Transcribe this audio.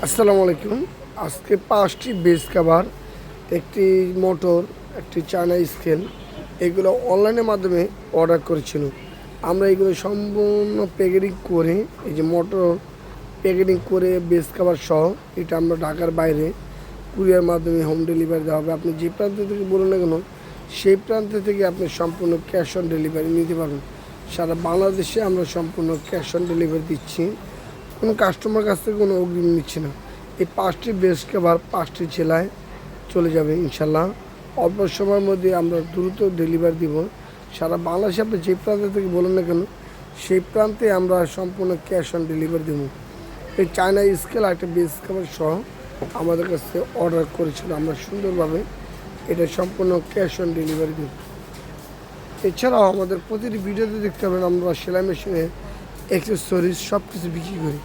আসসালামু আলাইকুম। আজকে 5টি বেস কভার, একটি মোটর, একটি চায়না স্কেল, এগুলো অনলাইনের মাধ্যমে অর্ডার করেছিল। আমরা এগুলো সম্পূর্ণ প্যাকেটিং করে, এই যে মোটর প্যাকেটিং করে বেস কভার সহ, এটা আমরা ঢাকার বাইরে কুরিয়ার মাধ্যমে হোম ডেলিভারি দেওয়া হবে। আপনি যে প্রান্ত থেকে বলুন না কেন, সেই প্রান্ত থেকে আপনি সম্পূর্ণ ক্যাশ অন ডেলিভারি নিতে পারবেন। সারা বাংলাদেশে আমরা সম্পূর্ণ ক্যাশ অন ডেলিভারি দিচ্ছি, কোনো কাস্টমার কাছ থেকে কোনো অগ্রিম নিচ্ছি না। এই 5টি বেস কভার 5টি জেলায় চলে যাবে ইনশাল্লাহ। অল্প সময়ের মধ্যে আমরা দ্রুত ডেলিভারি দিব। সারা বাংলাদেশে আপনি যে প্রান্ত থেকে বলেন না কেন, সেই প্রান্তে আমরা সম্পূর্ণ ক্যাশ অন ডেলিভারি দেবো। এই চায়না স্কেল একটা বেস কভার সহ আমাদের কাছ থেকে অর্ডার করেছিল, আমরা সুন্দরভাবে এটা সম্পূর্ণ ক্যাশ অন ডেলিভারি দেব। এছাড়াও আমাদের প্রতিটি ভিডিওতে দেখতে পাবেন আমরা সেলাই মেশিনে অ্যাক্সেসরিজ সব কিছু বিক্রি করি।